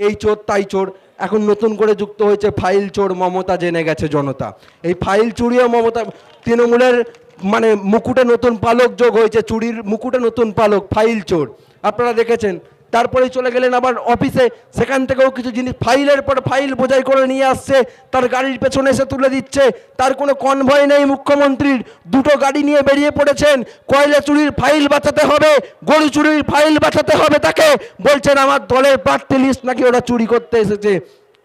এই চোর তাই চোর। এখন নতুন করে যুক্ত হয়েছে ফাইল চোর মমতা, জেনে গেছে জনতা। এই ফাইল চুরিও মমতা, তৃণমূলের মানে মুকুটে নতুন পালক যোগ হয়েছে, চুরির মুকুটে নতুন পালক ফাইল চোর, আপনারা দেখেছেন। তারপরে চলে গেলেন আবার অফিসে, সেখান থেকেও কিছু জিনিস ফাইলের পর ফাইল বোঝাই করে নিয়ে আসছে, তার গাড়ির পেছনে এসে তুলে দিচ্ছে। তার কোনো কনভয় নেই মুখ্যমন্ত্রীর, দুটো গাড়ি নিয়ে বেরিয়ে পড়েছেন। কয়লা চুরির ফাইল বাঁচাতে হবে, গরু চুরির ফাইল বাঁচাতে হবে তাকে, বলছেন আমার দলের প্রার্থী লিস্ট নাকি ওরা চুরি করতে এসেছে।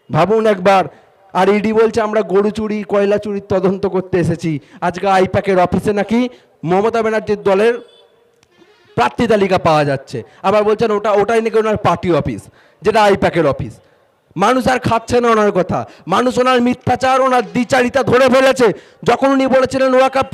ভাবুন একবার। আর ইডি বলছে আমরা গরু চুরি কয়লা চুরির তদন্ত করতে এসেছি। আজকে আইপ্যাকের অফিসে নাকি মমতা ব্যানার্জির দলের প্রার্থী তালিকা পাওয়া যাচ্ছে, আবার বলছেন ওটাই নাকি ওনার পার্টি অফিস, যেটা আইপ্যাকের অফিস। মানুষ আর খাচ্ছে না ওনার কথা, মানুষ ওনার মিথ্যাচার, ওনার দ্বিচারিতা ধরে ফেলেছে। যখন উনি বলেছিলেন ওয়াকফ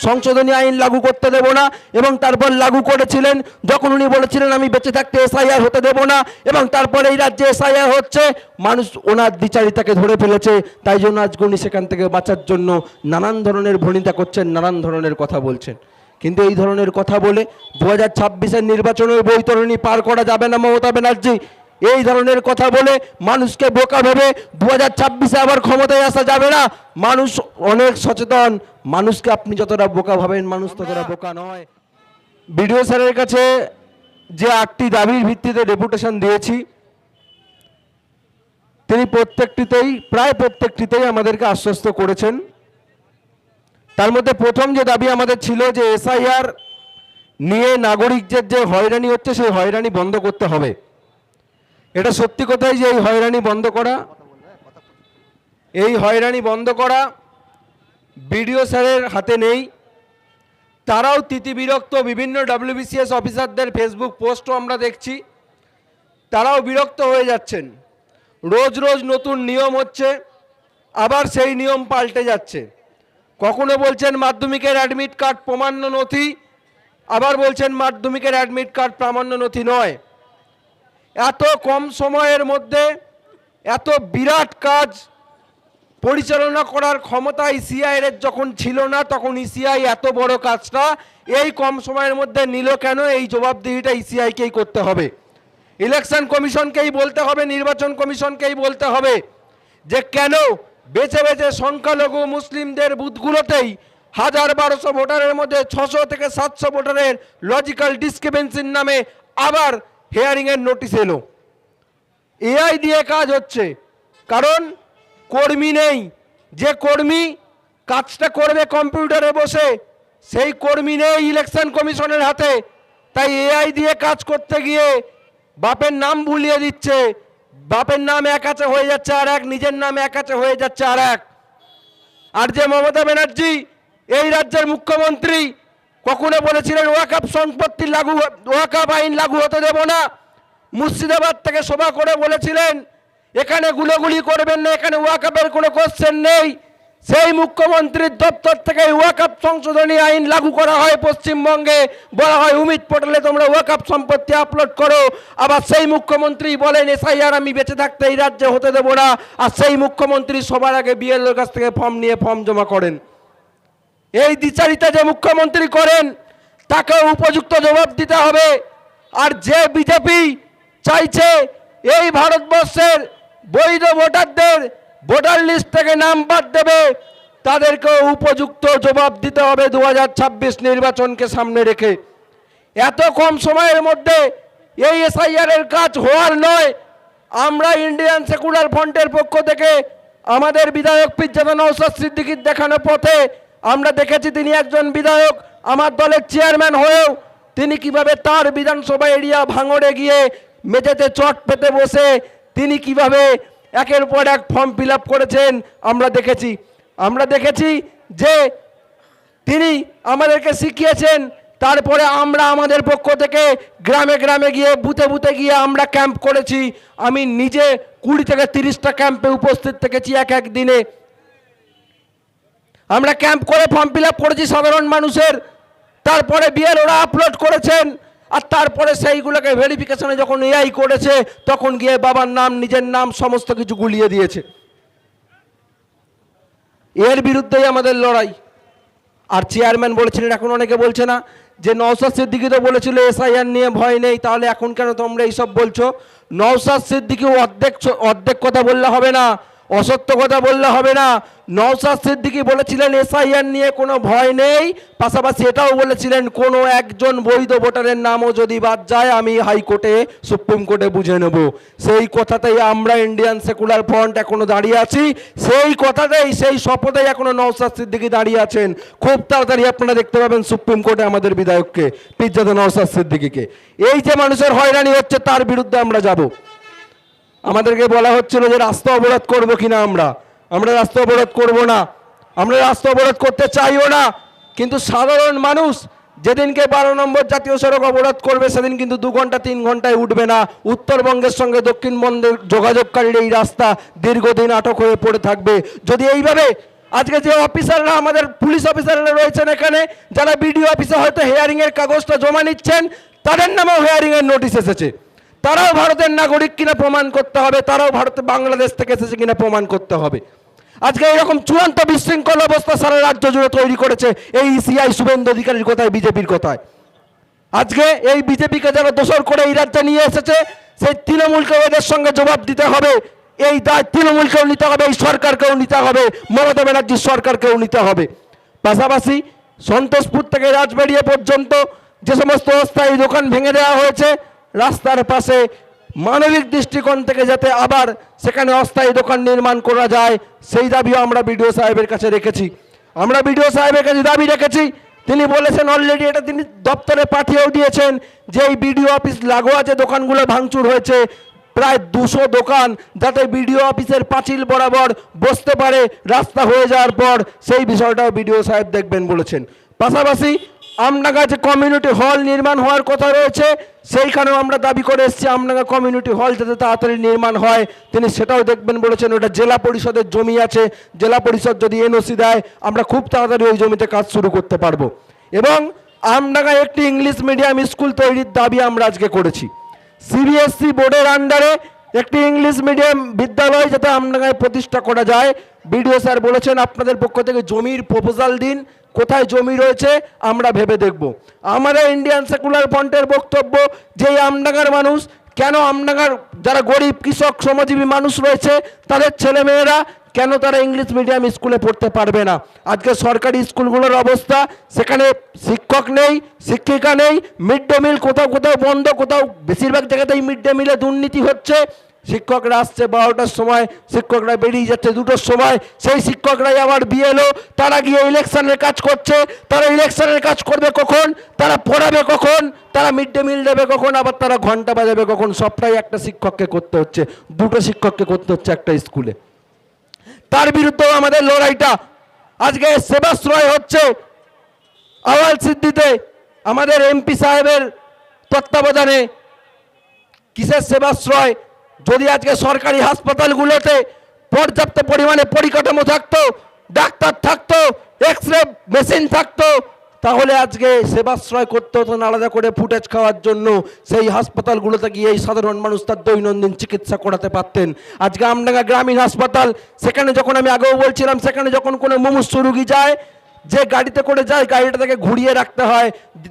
সংশোধনী আইন লাগু করতে দেব না, এবং তারপর লাগু করেছিলেন। যখন উনি বলেছিলেন আমি বেঁচে থাকতে এসআইআর হতে দেব না, এবং তারপরে এই রাজ্যে এসআইআর হচ্ছে, মানুষ ওনার দ্বিচারিতাকে ধরে ফেলেছে। তাই জন্য আজকে উনি সেখান থেকে বাঁচার জন্য নানান ধরনের ভনিতা করছেন, নানান ধরনের কথা বলছেন। কিন্তু এই ধরনের কথা বলে 2026-এর নির্বাচনের বৈতরণী পার করা যাবে না মমতা ব্যানার্জি। এই ধরনের কথা বলে মানুষকে বোকা ভেবে 2026-এ আবার ক্ষমতায় আসা যাবে না। মানুষ অনেক সচেতন, মানুষকে আপনি যতটা বোকা ভাবেন মানুষ ততটা বোকা নয়। বিডিও স্যারের কাছে যে 8টি দাবির ভিত্তিতে ডেপুটেশন দিয়েছি, তিনি প্রায় প্রত্যেকটিতেই আমাদেরকে আশ্বস্ত করেছেন। তার মধ্যে প্রথম যে দাবি আমাদের ছিল যে এসআইআর নিয়ে নাগরিকদের যে হয়রানি হচ্ছে সেই হয়রানি বন্ধ করতে হবে। এটা সত্যি কথাই যে এই হয়রানি বন্ধ করা বিডিও স্যারের হাতে নেই। তারাও তিতিবিরক্ত, বিভিন্ন ডব্লিউবিসিএস অফিসারদের ফেসবুক পোস্টও আমরা দেখছি, তারাও বিরক্ত হয়ে যাচ্ছেন। রোজ রোজ নতুন নিয়ম হচ্ছে, আবার সেই নিয়ম পাল্টে যাচ্ছে। কখনো বলছেন মাধ্যমিকের অ্যাডমিট কার্ড প্রমাণ্য নথি, আবার বলছেন মাধ্যমিকের অ্যাডমিট কার্ড প্রামাণ্য নথি নয়। এত কম সময়ের মধ্যে এত বিরাট কাজ পরিচালনা করার ক্ষমতা ইসিআইয়ের যখন ছিল না, তখন ইসিআই এত বড় কাজটা এই কম সময়ের মধ্যে নিল কেন? এই জবাবদিহিটা ইসিআইকেই করতে হবে, ইলেকশন কমিশনকেই বলতে হবে, নির্বাচন কমিশনকেই বলতে হবে যে কেন বেছে বেছে সংখ্যালঘু মুসলিমদের বুথগুলোতেই 1000-1200 ভোটারের মধ্যে 600 থেকে 700 ভোটারের লজিক্যাল ডিসক্রিপেন্সির নামে আবার হিয়ারিংয়ের নোটিশ এলো। এআই দিয়ে কাজ হচ্ছে, কারণ কর্মী নেই। যে কর্মী কাজটা করবে কম্পিউটারে বসে, সেই কর্মী নেই ইলেকশন কমিশনের হাতে। তাই এআই দিয়ে কাজ করতে গিয়ে বাপের নাম ভুলিয়ে দিচ্ছে, বাপের নাম এক আছে হয়ে যাচ্ছে আর এক, নিজের নাম এক আছে হয়ে যাচ্ছে আর এক। আর যে মমতা ব্যানার্জি এই রাজ্যের মুখ্যমন্ত্রী, কখনো বলেছিলেন ওয়াকফ সম্পত্তি ওয়াকফ আইন লাগু হতে দেব না। মুর্শিদাবাদ থেকে সভা করে বলেছিলেন এখানে গুলোগুলি করবেন না, এখানে ওয়াকফের কোনো কোশ্চেন নেই। সেই মুখ্যমন্ত্রীর দপ্তর থেকে ওয়াকফ সংশোধনী আইন লাগু করা হয় পশ্চিমবঙ্গে, বলা হয় উমিদ পোর্টালে তোমরা ওয়াকফ সম্পত্তি আপলোড করো। আবার সেই মুখ্যমন্ত্রী বলেন এসআইআর আমি বেঁচে থাকতে এই রাজ্যে হতে দেবো না। আর সেই মুখ্যমন্ত্রী সবার আগে বিএলওর কাছ থেকে ফর্ম জমা করেন। এই দ্বিচারিতা যে মুখ্যমন্ত্রী করেন তাকে উপযুক্ত জবাব দিতে হবে। আর যে বিজেপি চাইছে এই ভারতবর্ষের বৈধ ভোটারদের ভোটার লিস্ট থেকে নাম বাদ দেবে, তাদেরকে উপযুক্ত জবাব দিতে হবে 2026 নির্বাচনকে সামনে রেখে। এত কম সময়ের মধ্যে এই এসআইআর এর কাজ হওয়ার নয়। আমরা ইন্ডিয়ান সেকুলার ফ্রন্টের পক্ষ থেকে আমাদের বিধায়ক পীরজাদা নওশাদ সিদ্দিকীর দেখানো পথে আমরা দেখেছি তিনি একজন বিধায়ক, আমার দলের চেয়ারম্যান হয়েও তিনি কিভাবে তার বিধানসভা এরিয়া ভাঙড়ে গিয়ে মেঝেতে চট পেতে বসে তিনি কিভাবে একের পর এক ফর্ম ফিল আপ করেছেন আমরা দেখেছি যে তিনি আমাদেরকে শিখিয়েছেন। তারপরে আমরা আমাদের পক্ষ থেকে গ্রামে গ্রামে গিয়ে বুথে বুথে গিয়ে আমরা ক্যাম্প করেছি। আমি নিজে 20 থেকে 30টা ক্যাম্পে উপস্থিত থেকেছি এক দিনে। আমরা ক্যাম্প করে ফর্ম ফিল আপ করেছি সাধারণ মানুষের। তারপরে বিএলওরা আপলোড করেছেন, আর তারপরে সেইগুলোকে ভেরিফিকেশনে যখন এআই করেছে তখন গিয়ে বাবার নাম, নিজের নাম সমস্ত কিছু গুলিয়ে দিয়েছে। এর বিরুদ্ধেই আমাদের লড়াই। আর চেয়ারম্যান বলেছিলেন, এখন অনেকে বলছে না যে নওশাদ সিদ্দিকী তো বলেছিল এসআইআর নিয়ে ভয় নেই, তাহলে এখন কেন তোমরা এইসব বলছো? নওশাদ সিদ্দিকী অর্ধেক অর্ধেক কথা বললে হবে না, অসত্য কথা বললে হবে না। নওশাদ সিদ্দিকী বলেছিলেন এসআইআর নিয়ে কোনো ভয় নেই, পাশাপাশি এটাও বলেছিলেন কোনো একজন বৈধ ভোটারের নামও যদি বাদ যায় আমি হাইকোর্টে সুপ্রিম কোর্টে বুঝে নেব। সেই কথাতেই আমরা ইন্ডিয়ান সেকুলার ফ্রন্ট এখনো দাঁড়িয়ে আছি, সেই কথাতেই সেই শপথেই এখনো নওশাদ সিদ্দিকী দাঁড়িয়ে আছেন। খুব তাড়াতাড়ি আপনারা দেখতে পাবেন সুপ্রিম কোর্টে আমাদের বিধায়ককে, পীরজাদা নওশাদ সিদ্দিকীকে। এই যে মানুষের হয়রানি হচ্ছে তার বিরুদ্ধে আমরা যাব। আমাদেরকে বলা হচ্ছিল যে রাস্তা অবরোধ করবো কিনা, আমরা রাস্তা অবরোধ করবো না, আমরা রাস্তা অবরোধ করতে চাইও না। কিন্তু সাধারণ মানুষ যেদিনকে 12 নম্বর জাতীয় সড়ক অবরোধ করবে সেদিন কিন্তু 2 ঘন্টা 3 ঘন্টায় উঠবে না। উত্তরবঙ্গের সঙ্গে দক্ষিণবঙ্গের যোগাযোগকারীর এই রাস্তা দীর্ঘদিন আটক হয়ে পড়ে থাকবে। যদি এইভাবে আজকে যে অফিসাররা, আমাদের পুলিশ অফিসাররা রয়েছেন এখানে, যারা বিডিও অফিসে হয়তো হেয়ারিংয়ের কাগজটা জমা নিচ্ছেন, তাদের নামেও হেয়ারিংয়ের নোটিশ এসেছে। তারাও ভারতের নাগরিক কিনা প্রমাণ করতে হবে, তারাও ভারতে বাংলাদেশ থেকে এসেছে কিনা প্রমাণ করতে হবে। আজকে এরকম চূড়ান্ত বিশৃঙ্খল অবস্থা সারা রাজ্য জুড়ে তৈরি করেছে এই সিআই শুভেন্দু অধিকারীর কথায়, বিজেপির কথায়। আজকে এই বিজেপিকে যারা দোষর করে এই রাজ্যে নিয়ে এসেছে, সেই তৃণমূলকে এদের সঙ্গে জবাব দিতে হবে। এই দায় তৃণমূলকেও নিতে হবে, এই সরকারকেও নিতে হবে, মমতা ব্যানার্জির সরকারকেও নিতে হবে। পাশাপাশি সন্তোষপুর থেকে রাজবাড়িয়া পর্যন্ত যে সমস্ত অস্থায়ী দোকান ভেঙে দেওয়া হয়েছে, রাস্তার পাশে মানবিক দৃষ্টিকোণ থেকে যাতে আবার সেখানে অস্থায়ী দোকান নির্মাণ করা যায়, সেই দাবিও আমরা বিডিও সাহেবের কাছে রেখেছি। আমরা বিডিও সাহেবের কাছে দাবি রেখেছি, তিনি বলেছেন অলরেডি, এটা তিনি দপ্তরে পাঠিয়েও দিয়েছেন, যে এই বিডিও অফিস লাগোয়া যে দোকানগুলো ভাঙচুর হয়েছে, প্রায় 200 দোকান, যাতে বিডিও অফিসের পাঁচিল বরাবর বসতে পারে রাস্তা হয়ে যাওয়ার পর, সেই বিষয়টাও বিডিও সাহেব দেখবেন বলেছেন। পাশাপাশি আমডাঙ্গা যে কমিউনিটি হল নির্মাণ হওয়ার কথা রয়েছে, সেইখানেও আমরা দাবি করে এসেছি আমডাঙ্গা কমিউনিটি হল যাতে তাড়াতাড়ি নির্মাণ হয়, তিনি সেটাও দেখবেন বলেছেন। ওটা জেলা পরিষদের জমি আছে, জেলা পরিষদ যদি এনওসি দেয় আমরা খুব তাড়াতাড়ি ওই জমিতে কাজ শুরু করতে পারবো। এবং আমডাঙ্গায় একটি ইংলিশ মিডিয়াম স্কুল তৈরির দাবি আমরা আজকে করেছি। সিবিএসসি বোর্ডের আন্ডারে একটি ইংলিশ মিডিয়াম বিদ্যালয় যাতে আমডাঙ্গায় প্রতিষ্ঠা করা যায়, বিডিও স্যার বলেছেন আপনাদের পক্ষ থেকে জমির প্রপোজাল দিন, কোথায় জমি রয়েছে আমরা ভেবে দেখব। আমাদের ইন্ডিয়ান সেকুলার ফ্রন্টের বক্তব্য যে এই আমডাঙ্গার মানুষ, কেন আমডাঙ্গার যারা গরিব কৃষক শ্রমজীবী মানুষ রয়েছে, তাদের ছেলেমেয়েরা কেন তারা ইংলিশ মিডিয়াম স্কুলে পড়তে পারবে না? আজকে সরকারি স্কুলগুলোর অবস্থা, সেখানে শিক্ষক নেই, শিক্ষিকা নেই, মিড ডে মিল কোথাও কোথাও বন্ধ, কোথাও বেশিরভাগ জায়গাতেই মিড ডে মিলে দুর্নীতি হচ্ছে। শিক্ষকরা আসছে 12টার সময়, শিক্ষকরা বেরিয়ে যাচ্ছে 2টোর সময়, সেই শিক্ষকরাই আবার বিএলও, তারা গিয়ে ইলেকশনের কাজ করছে। তারা ইলেকশনের কাজ করবে কখন, তারা পড়াবে কখন, তারা মিড ডে মিল দেবে কখন, আবার তারা ঘন্টা বাজাবে কখন, সবটাই একটা শিক্ষককে করতে হচ্ছে, 2টো শিক্ষককে করতে হচ্ছে একটা স্কুলে। তার বিরুদ্ধেও আমাদের লড়াইটা। আজকে সেবাশ্রয় হচ্ছে আওয়াল সিদ্দিতে, আমাদের এমপি সাহেবের তত্ত্বাবধানে। কিসের সেবাশ্রয়? যদি আজকে সরকারি হাসপাতালগুলোতে পর্যাপ্ত পরিমাণে পরিকাঠামো থাকতো, ডাক্তার থাকতো, এক্সরে মেশিন থাকতো, তাহলে আজকে সেবাশ্রয় করতে হতো না আলাদা করে ফুটেজ খাওয়ার জন্য। সেই হাসপাতালগুলোতে গিয়ে এই সাধারণ মানুষ তার দৈনন্দিন চিকিৎসা করাতে পারতেন। আজকে আমডাঙ্গা গ্রামীণ হাসপাতাল, সেখানে যখন আমি আগেও বলছিলাম, সেখানে যখন কোনো মুমূর্ষু রোগী যায়, যে গাড়িতে করে যায়, গাড়িটা তাকে ঘুরিয়ে রাখতে হয়,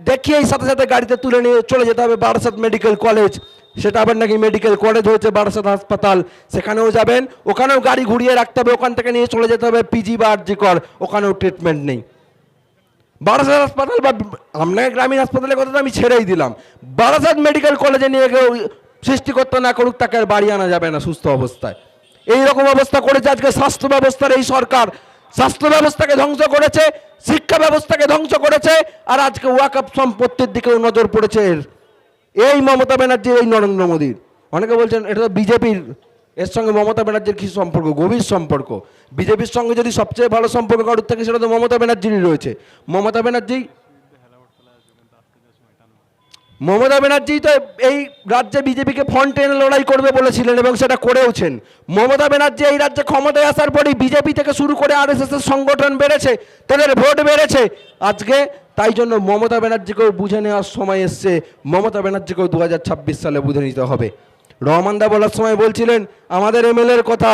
দেখিয়েই সাথে সাথে গাড়িতে তুলে নিয়ে চলে যেতে হবে বারাসাত মেডিকেল কলেজ। সেটা আবার নাকি মেডিকেল কলেজ হয়েছে বারাসাত হাসপাতাল, সেখানেও যাবেন, ওখানেও গাড়ি ঘুরিয়ে রাখতে হবে, ওখান থেকে নিয়ে চলে যেতে হবে পিজি বা আরজিকর, ওখানেও ট্রিটমেন্ট নেই। বারাসাত হাসপাতাল বা আমডাঙ্গা গ্রামীণ হাসপাতালের কথা আমি ছেড়েই দিলাম, বারাসাত মেডিকেল কলেজে নিয়ে গিয়ে সৃষ্টিকর্তা না করুক তাকে আর বাড়ি আনা যাবে না সুস্থ অবস্থায়। এইরকম অবস্থা করেছে আজকে স্বাস্থ্য ব্যবস্থার এই সরকার। স্বাস্থ্য ব্যবস্থাকে ধ্বংস করেছে, শিক্ষা ব্যবস্থাকে ধ্বংস করেছে, আর আজকে ওয়াকফ সম্পত্তির দিকেও নজর পড়েছে এই মমতা ব্যানার্জির, এই নরেন্দ্র মোদীর। অনেকে বলছেন এটা তো বিজেপির, এর সঙ্গে মমতা ব্যানার্জির কী সম্পর্ক? গভীর সম্পর্ক। বিজেপির সঙ্গে যদি সবচেয়ে ভালো সম্পর্ক কারোর থাকে সেটা তো মমতা ব্যানার্জিরই রয়েছে। মমতা ব্যানার্জি তো এই রাজ্যে বিজেপিকে ফ্রন্ট টেনে লড়াই করবে বলেছিলেন এবং সেটা করেওছেন। মমতা ব্যানার্জি এই রাজ্যে ক্ষমতায় আসার পরেই বিজেপি থেকে শুরু করে আরএসএস এর সংগঠন বেড়েছে, তাদের ভোট বেড়েছে। আজকে তাই জন্য মমতা ব্যানার্জিকেও বুঝে নেওয়ার সময় এসছে, মমতা ব্যানার্জিকেও 2026 সালে বুঝে নিতে হবে। রহমানদা বলার সময় বলছিলেন আমাদের এমএলএর কথা,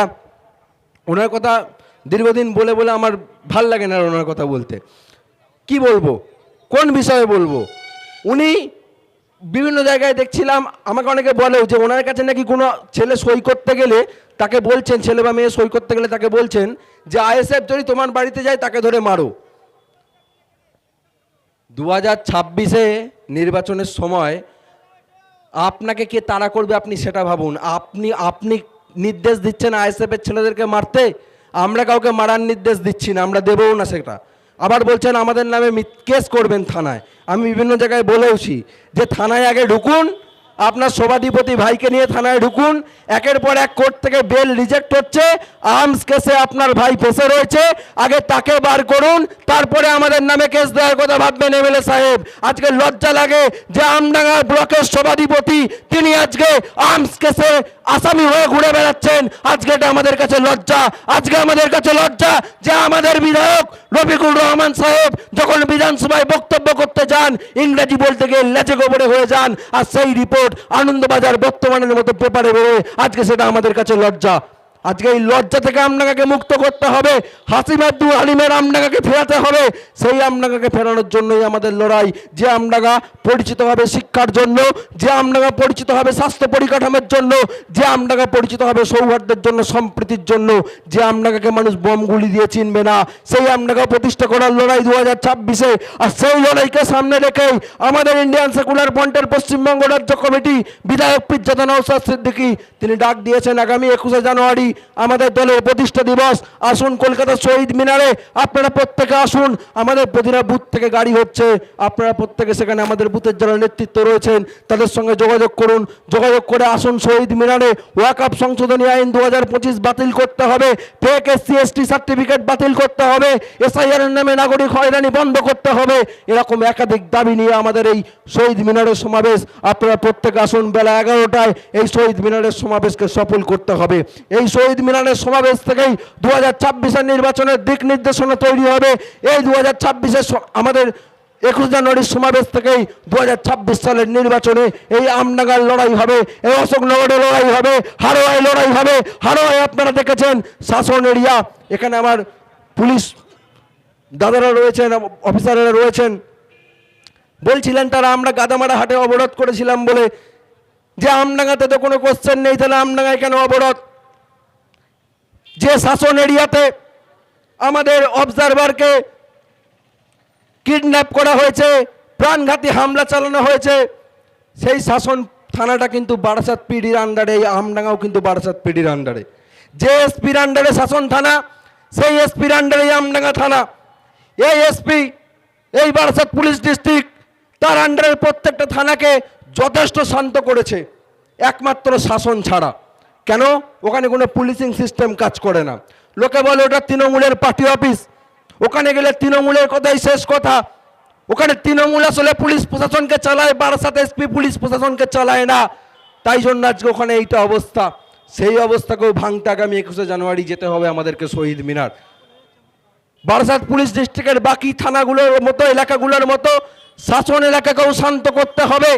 ওনার কথা দীর্ঘদিন বলে বলে আমার ভাল লাগে না ওনার কথা বলতে। কি বলবো, কোন বিষয়ে বলবো? উনি বিভিন্ন জায়গায় দেখছিলাম, আমাকে অনেকে বলেও যে ওনার কাছে নাকি কোনো ছেলে সই করতে গেলে তাকে বলছেন, ছেলে বা মেয়ে সই করতে গেলে তাকে বলছেন যে আইএসএফ যদি তোমার বাড়িতে যায় তাকে ধরে মারো। 2026-এ নির্বাচনের সময় আপনাকে কে তাড়া করবে আপনি সেটা ভাবুন। আপনি নির্দেশ দিচ্ছেন আইএসএফের ছেলেদেরকে মারতে, আমরা কাউকে মারার নির্দেশ দিচ্ছি না, আমরা দেবও না সেটা। আবার বলছেন আমাদের নামে কেস করবেন থানায়। আমি বিভিন্ন জায়গায় বলেওছি যে থানায় আগে ঢুকুন, আপনার সভাধিপতি ভাইকে নিয়ে থানায় ঢুকুন। একের পর এক কোর্ট থেকে বেল রিজেক্ট হচ্ছে, আর্মস কেসে আপনার ভাই ফেসে রয়েছে, আগে তাকে বার করুন, তারপরে আমাদের নামে কেস দেওয়ার কথা ভাববেন এমএলএ সাহেব। আজকে লজ্জা লাগে যে আমডাঙ্গা ব্লকের সভাধিপতি তিনি আজকে আর্মস কেসে আসামি হয়ে ঘুরে বেড়াচ্ছেন। আজকে এটা আমাদের কাছে লজ্জা, আজকে আমাদের কাছে লজ্জা যে আমাদের বিধায়ক রফিকুর রহমান সাহেব যখন বিধানসভায় বক্তব্য করতে যান ইংরেজি বলতে গিয়ে লেজে গোবরে হয়ে যান, আর সেই রিপোর্ট আনন্দবাজার বর্তমানের মতো পেপারে বেরোয়। আজকে সেটা আমাদের কাছে লজ্জা। আজকে এই লজ্জা থেকে আমডাঙ্গাকে মুক্ত করতে হবে, হাসিম আব্দুল হালিমের আমডাঙ্গাকে ফেরাতে হবে। সেই আমডাঙ্গাকে ফেরানোর জন্যই আমাদের লড়াই। যে আমডাঙ্গা পরিচিত হবে শিক্ষার জন্য, যে আমডাঙ্গা পরিচিত হবে স্বাস্থ্য পরিকাঠামোর জন্য, যে আমডাঙ্গা পরিচিত হবে সৌহার্দ্যের জন্য, সম্প্রীতির জন্য, যে আমডাঙ্গাকে মানুষ বোমগুলি দিয়ে চিনবে না, সেই আমডাঙ্গা প্রতিষ্ঠা করার লড়াই 2026-এ। আর সেই লড়াইকে সামনে রেখেই আমাদের ইন্ডিয়ান সেকুলার ফ্রন্টের পশ্চিমবঙ্গ রাজ্য কমিটি বিধায়ক পিরজাদা নওশাদ সিদ্দিকী তিনি ডাক দিয়েছেন আগামী 21শে জানুয়ারি আমাদের দলের প্রতিষ্ঠা দিবস। আসুন কলকাতা শহীদ মিনারে, আপনারা প্রত্যেকে আসুন। আমাদের প্রতিটা বুথ থেকে গাড়ি হচ্ছে, আপনারা প্রত্যেকে সেখানে আমাদের বুথের যারা নেতৃত্ব রয়েছেন তাদের সঙ্গে যোগাযোগ করুন, যোগাযোগ করে আসুন শহীদ মিনারে। ওয়াকফ সংশোধনী আইন 2025 বাতিল করতে হবে, ফেক SC/ST সার্টিফিকেট বাতিল করতে হবে, SIR এর নামে নাগরিক হয়রানি বন্ধ করতে হবে। এরকম একাধিক দাবি নিয়ে আমাদের এই শহীদ মিনারের সমাবেশ। আপনারা প্রত্যেকে আসুন, বেলা 11টায় এই শহীদ মিনারের সমাবেশকে সফল করতে হবে। এই শহীদ মিনারের সমাবেশ থেকেই 2026-এর নির্বাচনের দিক নির্দেশনা তৈরি হবে। এই 2026-এর আমাদের 21 জানুয়ারির সমাবেশ থেকেই 2026 সালের নির্বাচনে এই আমডাঙ্গার লড়াই হবে, এই অশোকনগরের লড়াই হবে, হারোয়ায় লড়াই হবে। হারোয়ায় আপনারা দেখেছেন শাসন এরিয়া, এখানে আমার পুলিশ দাদারা রয়েছেন, অফিসাররা রয়েছেন, বলছিলেন তারা আমরা গাদামারা হাটে অবরোধ করেছিলাম বলে, যে আমডাঙ্গাতে তো কোনো কোশ্চেন নেই, তাহলে আমডাঙ্গায় কেন অবরোধ? যে শাসন এরিয়াতে আমাদের অবজারভারকে কিডন্যাপ করা হয়েছে, প্রাণঘাতী হামলা চালানো হয়েছে, সেই শাসন থানাটা কিন্তু বারাসাত পিডির আন্ডারে, এই আমডাঙ্গাও কিন্তু বারাসাত পিডির আন্ডারে। যে এসপির আন্ডারে শাসন থানা, সেই এসপির আন্ডারে আমডাঙ্গা থানা। এই এসপি, এই বারাসাত পুলিশ ডিস্ট্রিক্ট, তার আন্ডারের প্রত্যেকটা থানাকে যথেষ্ট শান্ত করেছে, একমাত্র শাসন ছাড়া। কেন? ওখানে কোনো পুলিশিং সিস্টেম কাজ করে না। লোকে বলে ওটা তৃণমূলের পার্টি অফিস, ওখানে গেলে তৃণমূলের কথাই শেষ কথা। ওখানে তৃণমূল আসলে পুলিশ প্রশাসনকে চালায়, বারাসাত এসপি পুলিশ প্রশাসনকে চালায় না। তাই জন্য আজকে ওখানে এইটা অবস্থা। সেই অবস্থাকেও ভাঙতে আগামী 21শে জানুয়ারি যেতে হবে আমাদেরকে শহীদ মিনার। বারাসাত পুলিশ ডিস্ট্রিক্টের বাকি থানাগুলোর মতো, এলাকাগুলোর মতো শাসন এলাকাকেও শান্ত করতে হবে।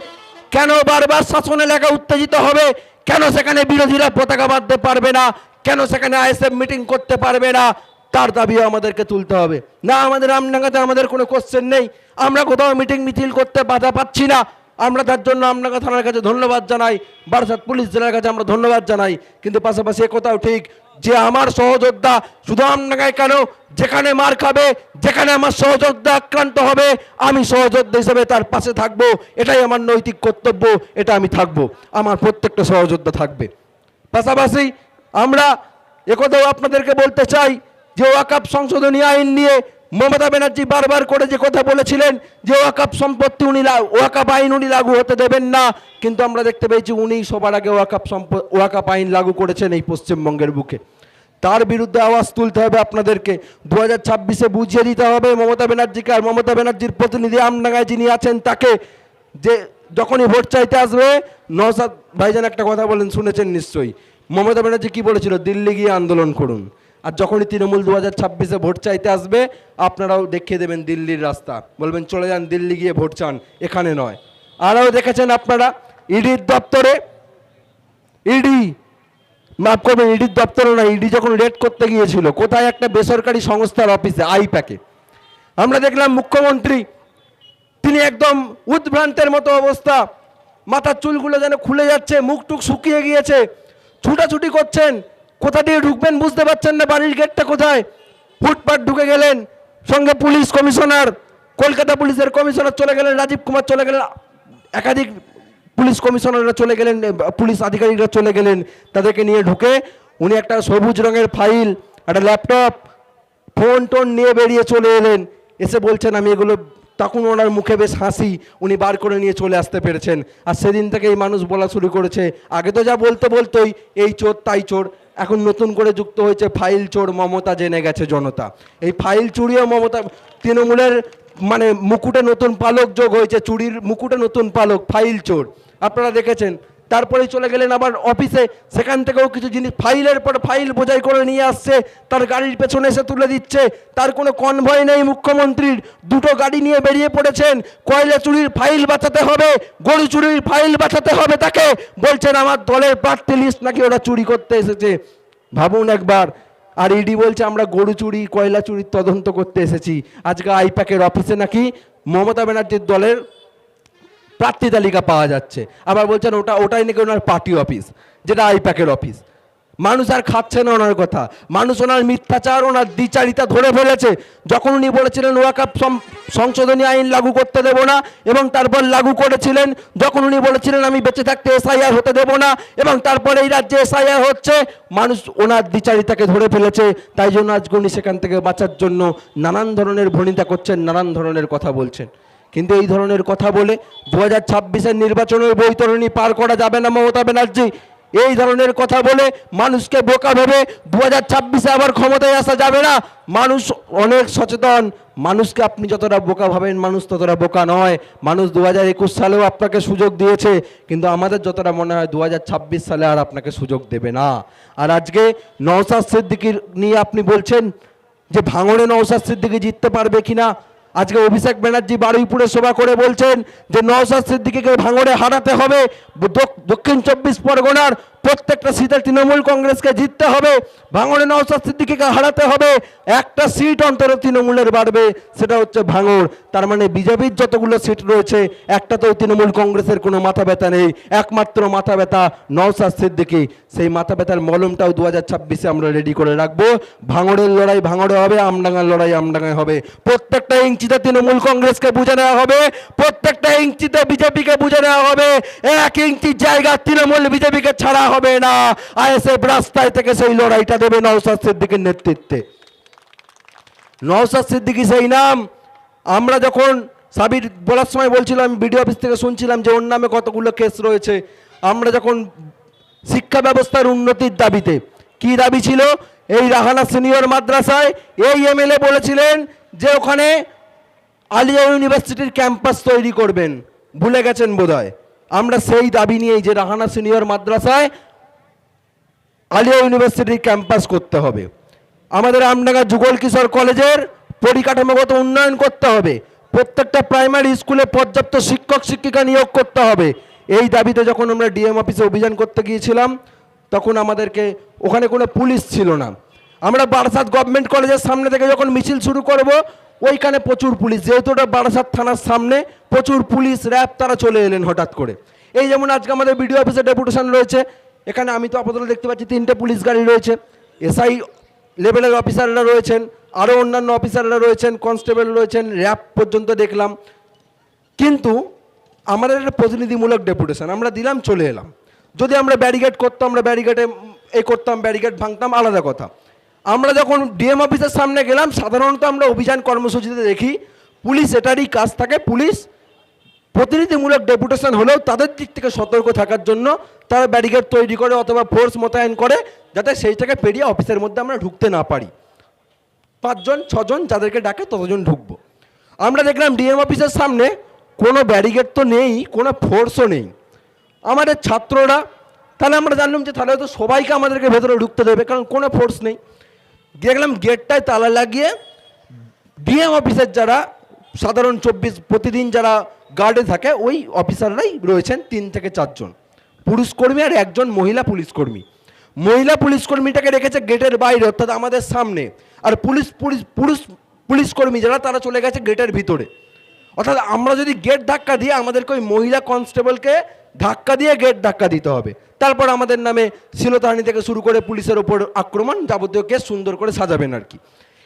কেন বারবার শাসন এলাকা উত্তেজিত হবে? কেন সেখানে বিরোধীরা পতাকা বাঁধতে পারবে না? কেন সেখানে আইএসএফ মিটিং করতে পারবে না? তার দাবিও আমাদেরকে তুলতে হবে। না, আমাদের আমডাঙ্গাতে আমাদের কোনো কোশ্চেন নেই, আমরা কোথাও মিটিং মিছিল করতে বাধা পাচ্ছি না। আমরা তার জন্য আমডাঙ্গা থানার কাছে ধন্যবাদ জানাই, বারাসাত পুলিশ জেলার কাছে আমরা ধন্যবাদ জানাই। কিন্তু পাশাপাশি একথাও ঠিক যে আমার সহযোদ্ধা শুধু আমডাঙ্গায় কেন, যেখানে মার খাবে, যেখানে আমার সহযোদ্ধা আক্রান্ত হবে, আমি সহযোদ্ধা হিসেবে তার পাশে থাকবো। এটাই আমার নৈতিক কর্তব্য, এটা আমি থাকবো, আমার প্রত্যেকটা সহযোদ্ধা থাকবে। পাশাপাশি আমরা একথাও আপনাদেরকে বলতে চাই যে ওয়াকফ সংশোধনী আইন নিয়ে মমতা ব্যানার্জি বারবার করে যে কথা বলেছিলেন যে ওয়াকফ সম্পত্তি ওয়াকফ আইন উনি লাগু হতে দেবেন না, কিন্তু আমরা দেখতে পেয়েছি উনি সবার আগে ওয়াকফ আইন লাগু করেছেন এই পশ্চিমবঙ্গের বুকে। তার বিরুদ্ধে আওয়াজ তুলতে হবে আপনাদেরকে। 2026-এ বুঝিয়ে দিতে হবে মমতা ব্যানার্জিকে, আর মমতা ব্যানার্জির প্রতিনিধি আমডাঙ্গায় যিনি আছেন তাকে, যে যখনই ভোট চাইতে আসবে, নওশাদ ভাইজান একটা কথা বলেন, শুনেছেন নিশ্চয়ই, মমতা ব্যানার্জি কি বলেছিল? দিল্লি গিয়ে আন্দোলন করুন। আর যখনই তৃণমূল 2026-এ ভোট চাইতে আসবে, আপনারাও দেখিয়ে দেবেন দিল্লির রাস্তা, বলবেন চলে যান দিল্লি গিয়ে ভোট চান, এখানে নয়। আরও দেখেছেন আপনারা ইডির দপ্তরে, মাফ করবেন, ইডির দপ্তরে না, ইডি যখন রেড করতে গিয়েছিল কোথায়, একটা বেসরকারি সংস্থার অফিসে, আইপ্যাকে, আমরা দেখলাম মুখ্যমন্ত্রী তিনি একদম উদ্ভ্রান্তের মতো অবস্থা, মাথার চুলগুলো যেন খুলে যাচ্ছে, মুখ টুক শুকিয়ে গিয়েছে, ছুটাছুটি করছেন, কোথা দিয়ে ঢুকবেন বুঝতে পারছেন না, বাড়ির গেটটা কোথায়, ফুটপাত ঢুকে গেলেন। সঙ্গে পুলিশ কমিশনার, কলকাতা পুলিশের কমিশনার চলে গেলেন, রাজীব কুমার চলে গেলেন, একাধিক পুলিশ কমিশনাররা চলে গেলেন, পুলিশ আধিকারিকরা চলে গেলেন। তাদেরকে নিয়ে ঢুকে উনি একটা সবুজ রঙের ফাইল, একটা ল্যাপটপ, ফোন টোন নিয়ে বেরিয়ে চলে এলেন। এসে বলছেন আমি এগুলো, তখন ওনার মুখে বেশ হাসি, উনি বার করে নিয়ে চলে আসতে পেরেছেন। আর সেদিন থেকে এই মানুষ বলা শুরু করেছে, আগে তো যা বলতোই এই চোর তাই চোর, এখন নতুন করে যুক্ত হয়েছে ফাইল চোর মমতা, জেনে গেছে জনতা। এই ফাইল চুরিও মমতা, তৃণমূলের মানে মুকুটে নতুন পালক যোগ হয়েছে, চুরির মুকুটে নতুন পালক, ফাইল চোর, আপনারা দেখেছেন। তারপরেই চলে গেলেন আবার অফিসে, সেখান থেকেও কিছু জিনিস ফাইলের পর ফাইল বোঝাই করে নিয়ে আসছে, তার গাড়ির পেছনে এসে তুলে দিচ্ছে। তার কোনো কনভয় নেই মুখ্যমন্ত্রীর, দুটো গাড়ি নিয়ে বেরিয়ে পড়েছেন। কয়লা চুরির ফাইল বাঁচাতে হবে, গরু চুরির ফাইল বাঁচাতে হবে তাকে, বলছেন আমার দলের প্রার্থী লিস্ট নাকি ওরা চুরি করতে এসেছে। ভাবুন একবার। আর ইডি বলছে আমরা গরু চুরি কয়লা চুরির তদন্ত করতে এসেছি। আজকে আইপ্যাকের অফিসে নাকি মমতা ব্যানার্জির দলের প্রার্থী তালিকা পাওয়া যাচ্ছে, আবার বলছেন ওটাই নাকি ওনার পার্টি অফিস, যেটা আইপ্যাকের অফিস। মানুষ আর খাচ্ছে না ওনার কথা, মানুষ ওনার মিথ্যাচার, ওনার দ্বিচারিতা ধরে ফেলেছে। যখন উনি বলেছিলেন ওয়াকফ সংশোধনী আইন লাগু করতে দেব না, এবং তারপর লাগু করেছিলেন। যখন উনি বলেছিলেন আমি বেঁচে থাকতে এসআইআর হতে দেব না, এবং তারপরে এই রাজ্যে এসআইআর হচ্ছে, মানুষ ওনার দ্বিচারিতাকে ধরে ফেলেছে। তাই জন্য আজকে উনি সেখান থেকে বাঁচার জন্য নানান ধরনের ভনিতা করছেন, নানান ধরনের কথা বলছেন। কিন্তু এই ধরনের কথা বলে 2026-এর নির্বাচনের বৈতরণী পার করা যাবে না মমতা ব্যানার্জি। এই ধরনের কথা বলে মানুষকে বোকা ভেবে 2026-এ আবার ক্ষমতায় আসা যাবে না। মানুষ অনেক সচেতন, মানুষকে আপনি যতটা বোকা ভাবেন মানুষ ততটা বোকা নয়। মানুষ 2021 সালেও আপনাকে সুযোগ দিয়েছে, কিন্তু আমাদের যতটা মনে হয় 2026 সালে আর আপনাকে সুযোগ দেবে না। আর আজকে নওশাদ সিদ্দিকীর নিয়ে আপনি বলছেন যে ভাঙড়ে নওশাদ সিদ্দিকী জিততে পারবে কিনা। আজকে অভিষেক ব্যানার্জি বারুইপুরে সভা করে বলছেন যে নওশাদ সিদ্দিকীকে ভাঙড়ে হারাতে হবে, দক্ষিণ 24 পরগনার প্রত্যেকটা সিটে তৃণমূল কংগ্রেসকে জিততে হবে, ভাঙড়ে নওশাদ সিদ্দিকীকে হারাতে হবে, একটা সিট অন্তত তৃণমূলের বাড়বে, সেটা হচ্ছে ভাঙড়। তার মানে বিজেপির যতগুলো সিট রয়েছে একটাতেও তৃণমূল কংগ্রেসের কোনো মাথা ব্যথা নেই, একমাত্র মাথা ব্যথা নওশাদ সিদ্দিকী। সেই মাথা ব্যথার মলমটাও 2026-এ আমরা রেডি করে রাখবো। ভাঙড়ের লড়াই ভাঙড়ে হবে, আমডাঙ্গার লড়াই আমডাঙ্গায় হবে। প্রত্যেকটা ইঞ্চিতে তৃণমূল কংগ্রেসকে বুঝে নেওয়া হবে, প্রত্যেকটা ইঞ্চিতে বিজেপিকে বুঝে নেওয়া হবে। 1 ইঞ্চি জায়গা তৃণমূল বিজেপিকে ছাড়া হবে না। আইএসএফ রাস্তায় থেকে সেই লড়াইটা দেবে নওশাদ সিদ্দিকীর নেতৃত্বে। নওশাদ সিদ্দিকী সেই নাম। আমরা যখন সাবির বলার সময় বলছিলাম, বিডিও অফিস থেকে শুনছিলাম যে ওর নামে কতগুলো কেস রয়েছে। আমরা যখন শিক্ষা ব্যবস্থার উন্নতির দাবিতে, কি দাবি ছিল, এই রাহানা সিনিয়র মাদ্রাসায় এই এমএলএ বলেছিলেন যে ওখানে আলিয়া ইউনিভার্সিটির ক্যাম্পাস তৈরি করবেন, ভুলে গেছেন বোধহয়। আমরা সেই দাবি নিয়েই যে রাহানা সিনিয়র মাদ্রাসায় আলিয়া ইউনিভার্সিটির ক্যাম্পাস করতে হবে, আমাদের আমডাঙ্গা যুগল কিশোর কলেজের পরিকাঠামোগত উন্নয়ন করতে হবে, প্রত্যেকটা প্রাইমারি স্কুলে পর্যাপ্ত শিক্ষক শিক্ষিকা নিয়োগ করতে হবে। এই দাবিতে যখন আমরা ডিএম অফিসে অভিযান করতে গিয়েছিলাম তখন আমাদেরকে ওখানে কোনো পুলিশ ছিল না। আমরা বারাসাত গভর্নমেন্ট কলেজের সামনে থেকে যখন মিছিল শুরু করব, ওইখানে প্রচুর পুলিশ, যেহেতু ওটা বারাসাত থানার সামনে, প্রচুর পুলিশ র্যাব তারা চলে এলেন হঠাৎ করে। এই যেমন আজকে আমাদের বিডিও অফিসে ডেপুটেশন রয়েছে, এখানে আমি তো আপাতত দেখতে পাচ্ছি 3টে পুলিশ গাড়ি রয়েছে, এসআই লেভেলের অফিসাররা রয়েছেন, আরও অন্যান্য অফিসাররা রয়েছেন, কনস্টেবল রয়েছেন, র্যাব পর্যন্ত দেখলাম। কিন্তু আমাদের একটা প্রতিনিধিমূলক ডেপুটেশন আমরা দিলাম, চলে এলাম। যদি আমরা ব্যারিকেড করতাম, আমরা ব্যারিকেডে করতাম, ব্যারিকেড ভাঙতাম, আলাদা কথা। আমরা যখন ডিএম অফিসের সামনে গেলাম, সাধারণত আমরা অভিযান কর্মসূচিতে দেখি পুলিশ এটারই কাজ থাকে, পুলিশ প্রতিনিধিমূলক ডেপুটেশন হলেও তাদের দিক থেকে সতর্ক থাকার জন্য তারা ব্যারিকেড তৈরি করে অথবা ফোর্স মোতায়েন করে, যাতে সেইটাকে পেরিয়ে অফিসের মধ্যে আমরা ঢুকতে না পারি। 5 জন 6 জন যাদেরকে ডাকে ততজন ঢুকবো। আমরা দেখলাম ডিএম অফিসের সামনে কোনো ব্যারিকেড তো নেই, কোনো ফোর্সও নেই। আমাদের ছাত্ররা, তাহলে আমরা জানলাম যে তাহলে হয়তো সবাইকে আমাদেরকে ভেতরে ঢুকতে দেবে, কারণ কোনো ফোর্স নেই। দেখলাম গেটটায় তালা লাগিয়ে ডিএম অফিসের যারা সাধারণ 24 প্রতিদিন যারা গার্ডে থাকে ওই অফিসাররাই রয়েছেন, 3 থেকে 4 জন পুরুষ কর্মী আর 1 জন মহিলা পুলিশ কর্মী। মহিলা পুলিশ কর্মীটাকে রেখেছে গেটের বাইরে, অর্থাৎ আমাদের সামনে, আর পুলিশ কর্মী যারা তারা চলে গেছে গেটের ভিতরে। অর্থাৎ আমরা যদি গেট ধাক্কা দিয়ে আমাদেরকে ওই মহিলা কনস্টেবলকে ধাক্কা দিয়ে গেট ধাক্কা দিতে হবে, তারপর আমাদের নামে শ্লীলতাহানি থেকে শুরু করে পুলিশের ওপর আক্রমণ যাবতীয় কেস সুন্দর করে সাজাবেন আর কি।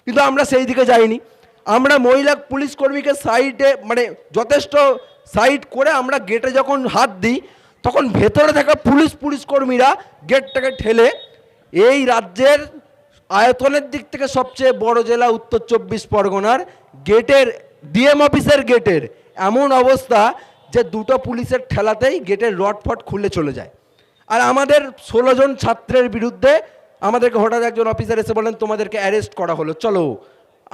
কিন্তু আমরা সেই দিকে যাইনি। আমরা মহিলা পুলিশ কর্মীকে সাইডে মানে যথেষ্ট সাইড করে আমরা গেটে যখন হাত দিই, তখন ভেতরে থাকা পুলিশ কর্মীরা গেটটাকে ঠেলে এই রাজ্যের আয়তনের দিক থেকে সবচেয়ে বড় জেলা উত্তর 24 পরগনার গেটের ডিএম অফিসের গেটের এমন অবস্থা যে দুটো পুলিশের ঠেলাতেই গেটের রড ফট খুলে চলে যায়। আর আমাদের 16 জন ছাত্রের বিরুদ্ধে আমাদেরকে হঠাৎ একজন অফিসার এসে বলেন তোমাদেরকে অ্যারেস্ট করা হলো, চলো।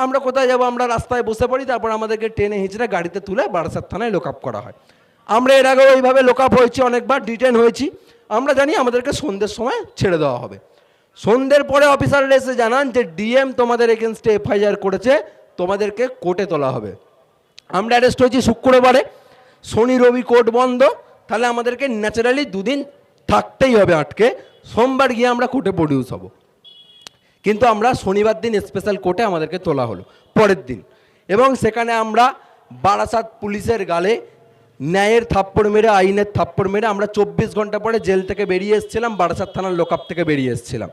আমরা কোথায় যাব? আমরা রাস্তায় বসে পড়ি, তারপর আমাদেরকে টেনে হিঁচড়ে গাড়িতে তুলে বারাসাত থানায় লোক আপ করা হয়। আমরা এর আগেও এইভাবে লোক আপ হয়েছি, অনেকবার ডিটেন হয়েছি। আমরা জানি আমাদেরকে সন্ধ্যের সময় ছেড়ে দেওয়া হবে। সন্ধ্যের পরে অফিসাররা এসে জানান যে ডিএম তোমাদের এগেনস্টে এফআইআর করেছে, তোমাদেরকে কোর্টে তোলা হবে। আমরা অ্যারেস্ট হয়েছি শুক্রবারে, শনি রবি কোর্ট বন্ধ, তাহলে আমাদেরকে ন্যাচারালি দুদিন থাকতেই হবে আটকে। সোমবার গিয়ে আমরা কোর্টে প্রডিউস হব। কিন্তু আমরা শনিবার দিন স্পেশাল কোর্টে আমাদেরকে তোলা হলো পরের দিন, এবং সেখানে আমরা বারাসাত পুলিশের গালে ন্যায়ের থাপ্পড় মেরে, আইনের থাপ্পড় মেরে আমরা 24 ঘন্টা পরে জেল থেকে বেরিয়ে এসেছিলাম, বারাসাত থানার লোকআপ থেকে বেরিয়ে এসেছিলাম।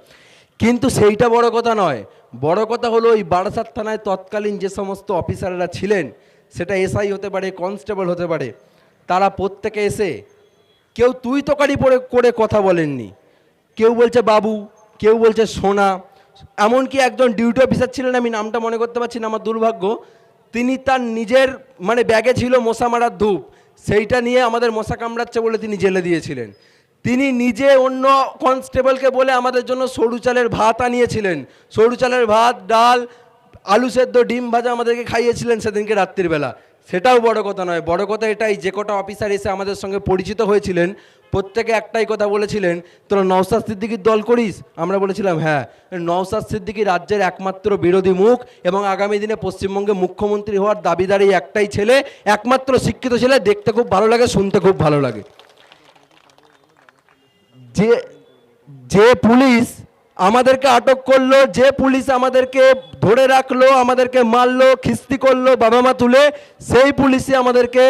কিন্তু সেইটা বড় কথা নয়, বড় কথা হলো এই বারাসাত থানায় তৎকালীন যে সমস্ত অফিসাররা ছিলেন, সেটা এসআই হতে পারে, কনস্টেবল হতে পারে, তারা প্রত্যেকে এসে কেউ তুই তোকারি করে কথা বলেননি। কেউ বলছে বাবু, কেউ বলছে সোনা, এমনকি একজন ডিউটি অফিসার ছিলেন, আমি নামটা মনে করতে পারছি না, আমার দুর্ভাগ্য, তিনি তার নিজের মানে ব্যাগে ছিল মশা মারার ধূপ, সেইটা নিয়ে আমাদের মশা কামড়াচ্ছে বলে তিনি জেলে দিয়েছিলেন। তিনি নিজে অন্য কনস্টেবলকে বলে আমাদের জন্য সরু চালের ভাত আনিয়েছিলেন, সরু চালের ভাত, ডাল, আলু সেদ্ধ, ডিম ভাজা আমাদেরকে খাইয়েছিলেন সেদিনকে রাত্রিবেলা। সেটাও বড় কথা নয়, বড় কথা এটাই, যে কটা অফিসার এসে আমাদের সঙ্গে পরিচিত হয়েছিলেন প্রত্যেকে একটাই কথা বলেছিলেন, তোরা নওশাদ সিদ্দিকীর দল করিস? আমরা বলেছিলাম হ্যাঁ। নওশাদ সিদ্দিকী রাজ্যের একমাত্র বিরোধী মুখ এবং আগামী দিনে পশ্চিমবঙ্গে মুখ্যমন্ত্রী হওয়ার দাবিদার এই একটাই ছেলে, একমাত্র শিক্ষিত ছেলে, দেখতে খুব ভালো লাগে, শুনতে খুব ভালো লাগে। যে পুলিশ আমাদেরকে আটক করলো, যে পুলিশ আমাদেরকে ধরে রাখলো, আমাদেরকে মারলো, খিস্তি করলো, বাবা মা তুলে, সেই পুলিশই আমাদেরকে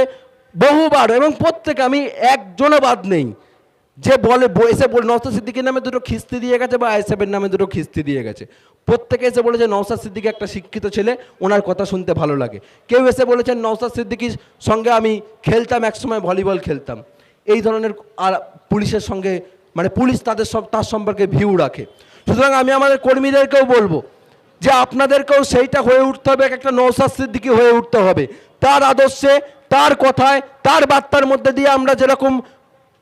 বহুবার, এবং প্রত্যেকে, আমি একজনও বাদ নেই যে বলে এসে নওশাদ সিদ্দিকীর নামে দুটো খিস্তি দিয়ে গেছে বা আইএসএফের নামে দুটো খিস্তি দিয়ে গেছে। প্রত্যেকে এসে বলেছে নওশাদ সিদ্দিকী একটা শিক্ষিত ছেলে, ওনার কথা শুনতে ভালো লাগে। কেউ এসে বলেছেন নওশাদ সিদ্দিকীর সঙ্গে আমি খেলতাম, একসময় ভলিবল খেলতাম। এই ধরনের আর পুলিশের সঙ্গে মানে পুলিশ তার সম্পর্কে ভিউ রাখে। সুতরাং আমি আমাদের কর্মীদেরকেও বলবো যে আপনাদেরকেও সেইটা হয়ে উঠতে হবে, একটা নওশাদ সিদ্দিকী হয়ে উঠতে হবে। তার আদর্শে, তার কথায়, তার বার্তার মধ্যে দিয়ে আমরা যেরকম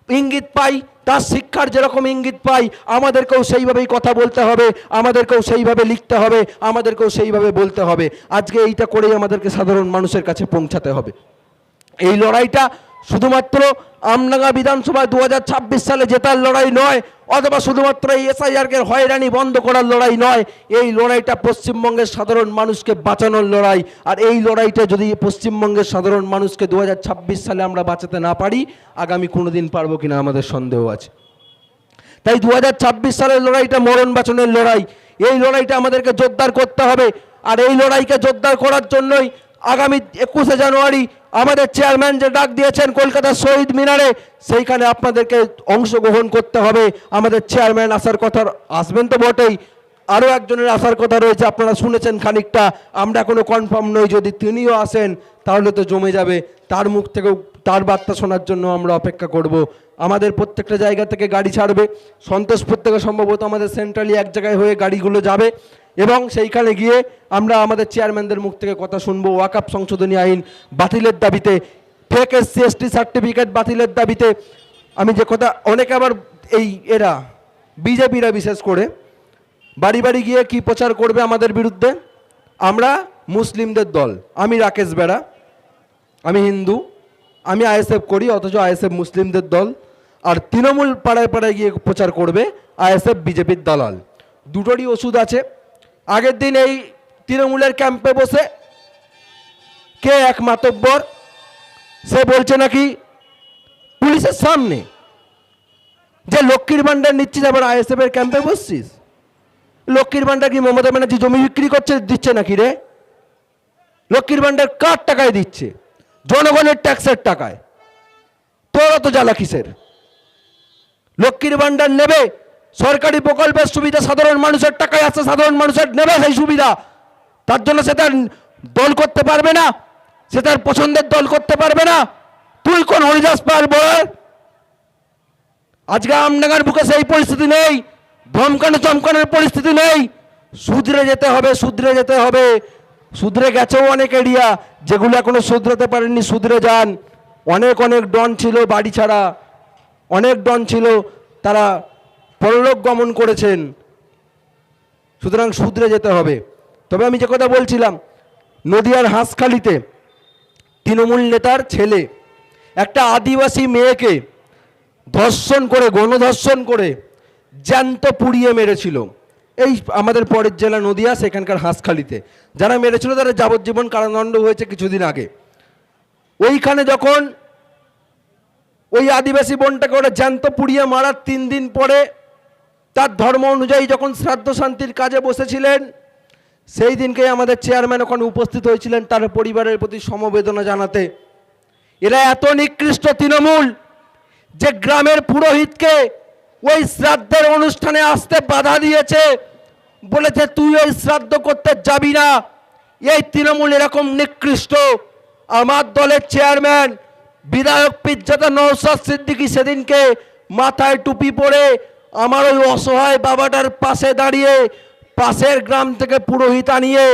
ইঙ্গিত পাই, তার শিক্ষার যেরকম ইঙ্গিত পাই, আমাদেরকেও সেইভাবেই কথা বলতে হবে, আমাদেরকেও সেইভাবে লিখতে হবে, আমাদেরকেও সেইভাবে বলতে হবে। আজকে এইটা করেই আমাদেরকে সাধারণ মানুষের কাছে পৌঁছাতে হবে। এই লড়াইটা শুধুমাত্র আমডাঙ্গা বিধানসভা 2026 সালে জেতার লড়াই নয়, অথবা শুধুমাত্র এই এসআইআরকে হয়রানি বন্ধ করার লড়াই নয়। এই লড়াইটা পশ্চিমবঙ্গের সাধারণ মানুষকে বাঁচানোর লড়াই। আর এই লড়াইটা যদি পশ্চিমবঙ্গের সাধারণ মানুষকে 2026 সালে আমরা বাঁচাতে না পারি, আগামী কোনোদিন পারবো কিনা আমাদের সন্দেহ আছে। তাই 2026 সালের লড়াইটা মরণ বাঁচানোর লড়াই। এই লড়াইটা আমাদেরকে জোরদার করতে হবে। আর এই লড়াইকে জোরদার করার জন্যই আগামী 21শে জানুয়ারি আমাদের চেয়ারম্যান যে ডাক দিয়েছেন কলকাতার শহীদ মিনারে, সেইখানে আপনাদেরকে অংশগ্রহণ করতে হবে। আমাদের চেয়ারম্যান আসার কথা, আসবেন তো বটেই, আরও একজনের আসার কথা রয়েছে, আপনারা শুনেছেন খানিকটা, আমরা কোনো কনফার্ম নই। যদি তিনিও আসেন তাহলে তো জমে যাবে, তার মুখ থেকেও তার বার্তা শোনার জন্য আমরা অপেক্ষা করব। আমাদের প্রত্যেকটা জায়গা থেকে গাড়ি ছাড়বে, সন্তোষপুর থেকে সম্ভবত আমাদের সেন্ট্রালি এক জায়গায় হয়ে গাড়িগুলো যাবে, এবং সেইখানে গিয়ে আমরা আমাদের চেয়ারম্যানদের মুখ থেকে কথা শুনবো। ওয়াকফ সংশোধনী আইন বাতিলের দাবিতে, ফেক SC/ST সার্টিফিকেট বাতিলের দাবিতে। আমি যে কথা, অনেকে আবার এই এরা বিজেপিরা বিশেষ করে বাড়ি বাড়ি গিয়ে কি প্রচার করবে আমাদের বিরুদ্ধে, আমরা মুসলিমদের দল, আমি রাকেশ বেড়া, আমি হিন্দু, আমি আইএসএফ করি, অথচ আইএসএফ মুসলিমদের দল। আর তৃণমূল পাড়ায় পাড়ায় গিয়ে প্রচার করবে আইএসএফ বিজেপির দালাল। দুটোরই ওষুধ আছে। আগের দিন এই তৃণমূলের ক্যাম্পে বসে কে এক মাতব্বর, সে বলছে নাকি পুলিশের সামনে যে লক্ষ্মীর ভান্ডার নিচ্ছিস, আবার আইএসএফ এর ক্যাম্পে বসছিস। লক্ষ্মীর ভান্ডার কি মমতা ব্যানার্জি জমি বিক্রি করছে, দিচ্ছে নাকি রে? লক্ষ্মীর ভান্ডার কার টাকায় দিচ্ছে? জনগণের ট্যাক্সের টাকায়। তোর তো জ্বালা কিসের? লক্ষ্মীর ভান্ডার নেবে, সরকারি প্রকল্পের সুবিধা সাধারণ মানুষের টাকায় আছে, সাধারণ মানুষের নেবে সেই সুবিধা। তার জন্য সে তার দল করতে পারবে না, সে তার পছন্দের দল করতে পারবে না। তুই কোন হরিদাস পাল বল? আজকে আমডাঙ্গার বুকে সেই পরিস্থিতি নেই, ধমকানো চমকানোর পরিস্থিতি নেই। শুধরে যেতে হবে, শুধরে যেতে হবে। শুধরে গেছেও অনেক এরিয়া, যেগুলো এখনো শুধরাতে পারেননি, শুধরে যান। অনেক অনেক ডন ছিল বাড়ি ছাড়া, অনেক ডন ছিল তারা পরলোক গমন করেছেন। সুতরাং শুধরে যেতে হবে। তবে আমি যে কথা বলছিলাম, নদিয়ার হাঁসখালিতে তৃণমূল নেতার ছেলে একটা আদিবাসী মেয়েকে ধর্ষণ করে, গণধর্ষণ করে জ্যান্ত পুড়িয়ে মেরেছিল। এই আমাদের পরের জেলা নদিয়া, সেখানকার হাঁসখালিতে যারা মেরেছিল তারা যাবজ্জীবন কারাদণ্ড হয়েছে কিছুদিন আগে। ওইখানে যখন ওই আদিবাসী বোনটাকে ওরা জ্যান্ত পুড়িয়ে মারার 3 দিন পরে তার ধর্ম অনুযায়ী যখন শ্রাদ্ধ শান্তির কাজে বসেছিলেন, সেই দিনকে আমাদের চেয়ারম্যান ওখানে উপস্থিত হয়েছিলেন তার পরিবারের প্রতি সমবেদনা জানাতে। এরা এত নিকৃষ্ট তৃণমূল যে গ্রামের পুরোহিতকে ওই শ্রাদ্ধের অনুষ্ঠানে আসতে বাধা দিয়েছে, বলেছে তুই ওই শ্রাদ্ধ করতে যাবি না। এই তৃণমূল এরকম নিকৃষ্ট। আমার দলের চেয়ারম্যান বিধায়ক পীরজাদা নওশাদ সিদ্দিকী সেদিনকে মাথায় টুপি পরে আমার ওই অসহায় বাবাটার পাশে দাঁড়িয়ে পাশের গ্রাম থেকে পুরোহিত আনিয়ে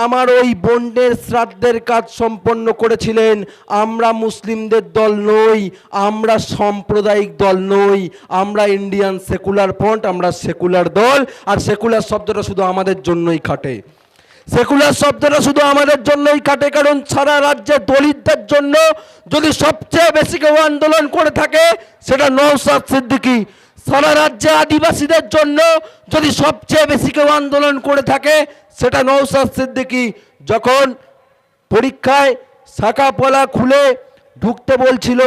আমার ওই বোনের শ্রাদ্ধের কাজ সম্পন্ন করেছিলেন। আমরা মুসলিমদের দল নই, আমরা সাম্প্রদায়িক দল নই, আমরা ইন্ডিয়ান সেকুলার ফ্রন্ট, আমরা সেকুলার দল। আর সেকুলার শব্দটা শুধু আমাদের জন্যই খাটে, সেকুলার শব্দটা শুধু আমাদের জন্যই কাটে। কারণ সারা রাজ্যে দলিতদের জন্য যদি সবচেয়ে বেশি কেউ আন্দোলন করে থাকে সেটা নওশাদ সিদ্দিকী। সারা রাজ্যে আদিবাসীদের জন্য যদি সবচেয়ে বেশি কেউ আন্দোলন করে থাকে সেটা নওশাদ সিদ্দিকী। যখন পরীক্ষায় শাখা পলা খুলে ঢুকতে বলছিল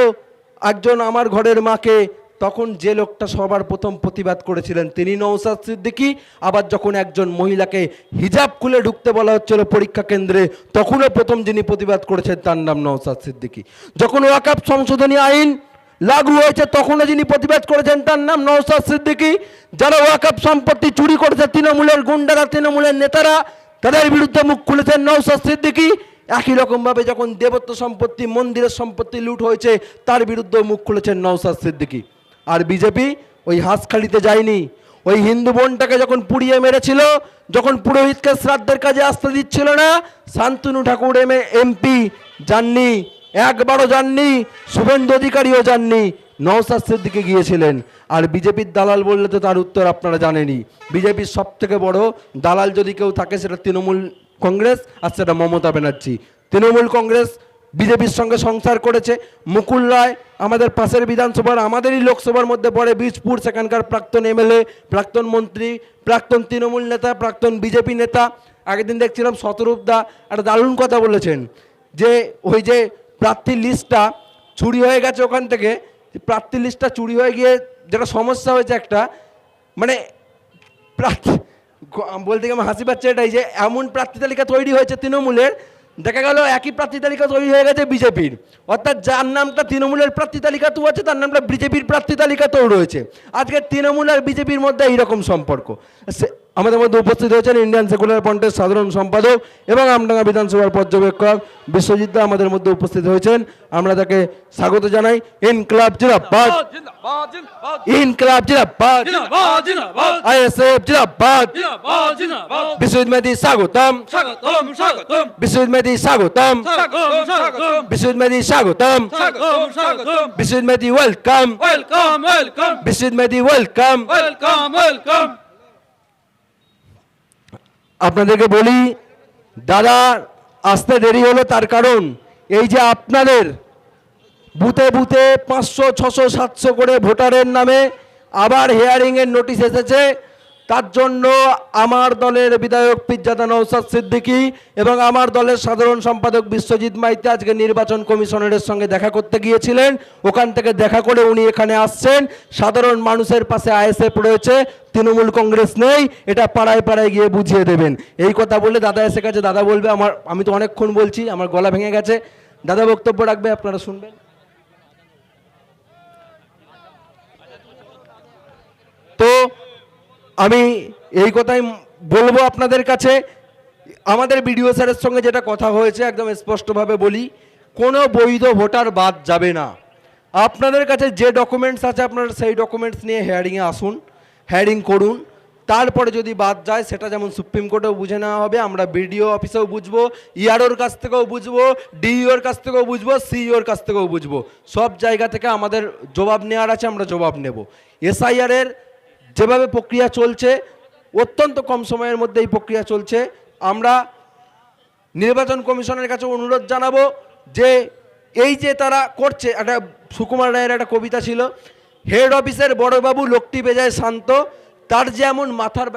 একজন আমার ঘরের মাকে, তখন যে লোকটা সবার প্রথম প্রতিবাদ করেছিলেন তিনি নওশাদ সিদ্দিকী। আবার যখন একজন মহিলাকে হিজাব খুলে ঢুকতে বলা হচ্ছিল পরীক্ষা কেন্দ্রে, তখনও প্রথম যিনি প্রতিবাদ করেছেন তার নাম নওশাদ সিদ্দিকী। যখন ওয়াকফ সংশোধনী আইন লাগু হয়েছে তখনও যিনি প্রতিবাদ করেছেন তার নাম নওশাদ সিদ্দিকী। যারা ওয়াকফ সম্পত্তি চুরি করেছে তৃণমূলের গুন্ডারা, তৃণমূলের নেতারা, তাদের বিরুদ্ধে মুখ খুলেছেন নওশাদ সিদ্দিকী। একই রকমভাবে যখন দেবত্ব সম্পত্তি, মন্দিরের সম্পত্তি লুট হয়েছে তার বিরুদ্ধে মুখ খুলেছেন নওশাদ সিদ্দিকী। আর বিজেপি ওই হাঁসখালিতে যায়নি। ওই হিন্দু বোনটাকে যখন পুড়িয়ে মেরেছিল, যখন পুরোহিতকে শ্রাদ্ধের কাজে আসতে দিচ্ছিল না, শান্তনু ঠাকুর এমপি যাননি, একবারও যাননি, শুভেন্দু অধিকারীও যাননি, নওশাদ সিদ্দিকী গিয়েছিলেন। আর বিজেপির দালাল বললে তো তার উত্তর আপনারা জানেনই। বিজেপির সব থেকে বড় দালাল যদি কেউ থাকে সেটা তৃণমূল কংগ্রেস, আর সেটা মমতা ব্যানার্জি। তৃণমূল কংগ্রেস বিজেপির সঙ্গে সংসার করেছে। মুকুল রায় আমাদের পাশের বিধানসভার, আমাদেরই লোকসভার মধ্যে পড়ে বীজপুর, সেখানকার প্রাক্তন এমএলএ, প্রাক্তন মন্ত্রী, প্রাক্তন তৃণমূল নেতা, প্রাক্তন বিজেপি নেতা। আগের দিন দেখছিলাম শতরূপ দা একটা দারুণ কথা বলেছেন যে ওই যে প্রার্থীর লিস্টটা চুরি হয়ে গেছে, ওখান থেকে প্রার্থীর লিস্টটা চুরি হয়ে গিয়ে যেটা সমস্যা হয়েছে একটা, মানে প্রার্থী বলতে গিয়ে আমার হাসি পাচ্ছে এটাই যে এমন প্রার্থী তালিকা তৈরি হয়েছে তৃণমূলের, দেখা গেল একই প্রার্থী তালিকা তৈরি হয়ে গেছে বিজেপির। অর্থাৎ যার নামটা তৃণমূলের প্রার্থী তালিকাতেও আছে তার নামটা বিজেপির প্রার্থী তালিকাতেও রয়েছে। আজকে তৃণমূল আর বিজেপির মধ্যে এইরকম সম্পর্ক। আমাদের মধ্যে উপস্থিত হয়েছেন ইন্ডিয়ান সেকুলার ফ্রন্টের সাধারণ সম্পাদক এবং আমডাঙ্গা বিধানসভার পর্যবেক্ষক বিশ্বজিৎ দা আমাদের মধ্যে উপস্থিত হয়েছেন। আমরা তাকে স্বাগত জানাই। ইনকলাব জিন্দাবাদ, ইনকলাব জিন্দাবাদ, আইএসএফ জিন্দাবাদ, বিশ্বজিৎ মেদি স্বাগতম, বিশ্বজিৎ মেদি স্বাগতম, বিশ্বজিৎ মেদি স্বাগতম, বিশ্বজিৎ মেদি ওয়েলকাম, বিশ্বজিৎ মেদি ওয়েলকাম। আপনাদেরকে বলি দাদা আসতে দেরি হলো তার কারণ এই যে আপনাদের বুথে বুথে 500, 600, 700 করে ভোটারের নামে আবার হিয়ারিংয়ের নোটিশ এসেছে। তার জন্য আমার দলের বিধায়ক পীরজাদা নওশাদ সিদ্দিকী এবং আমার দলের সাধারণ সম্পাদক বিশ্বজিৎ মাইতি আজকে নির্বাচন কমিশনারের সঙ্গে দেখা করতে গিয়েছিলেন। ওখান থেকে দেখা করে উনি এখানে আসছেন। সাধারণ মানুষের পাশে আইএসএফ রয়েছে, তৃণমূল কংগ্রেস নেই, এটা পাড়ায় পাড়ায় গিয়ে বুঝিয়ে দেবেন। এই কথা বলে দাদা এসে গেছে। দাদা বলবে আমি তো অনেকক্ষণ বলছি, আমার গলা ভেঙে গেছে। দাদা বক্তব্য রাখবে, আপনারা শুনবেন। তো আমি এই কথাই বলবো আপনাদের কাছে, আমাদের বিডিও স্যারের সঙ্গে যেটা কথা হয়েছে একদম স্পষ্টভাবে বলি, কোনো বৈধ ভোটার বাদ যাবে না। আপনাদের কাছে যে ডকুমেন্টস আছে আপনারা সেই ডকুমেন্টস নিয়ে হেয়ারিংয়ে আসুন, হেয়ারিং করুন। তারপরে যদি বাদ যায় সেটা যেমন সুপ্রিম কোর্টেও বুঝে নেওয়া হবে, আমরা বিডিও অফিসেও বুঝবো, ইআরওর কাছ থেকেও বুঝবো, ডিইওর কাছ থেকেও বুঝবো, সিইওর কাছ থেকেও বুঝবো। সব জায়গা থেকে আমাদের জবাব নেওয়ার আছে, আমরা জবাব নেব। এসআইআরের যেভাবে প্রক্রিয়া চলছে, অত্যন্ত কম সময়ের মধ্যে এই প্রক্রিয়া চলছে। আমরা নির্বাচন কমিশনের কাছে অনুরোধ জানাবো যে এই যে তারা করছে, একটা সুকুমার রায়ের একটা কবিতা ছিল, হেড অফিসের বড়বাবু লোকটি বেজায় শান্ত, তার যেমন মাথার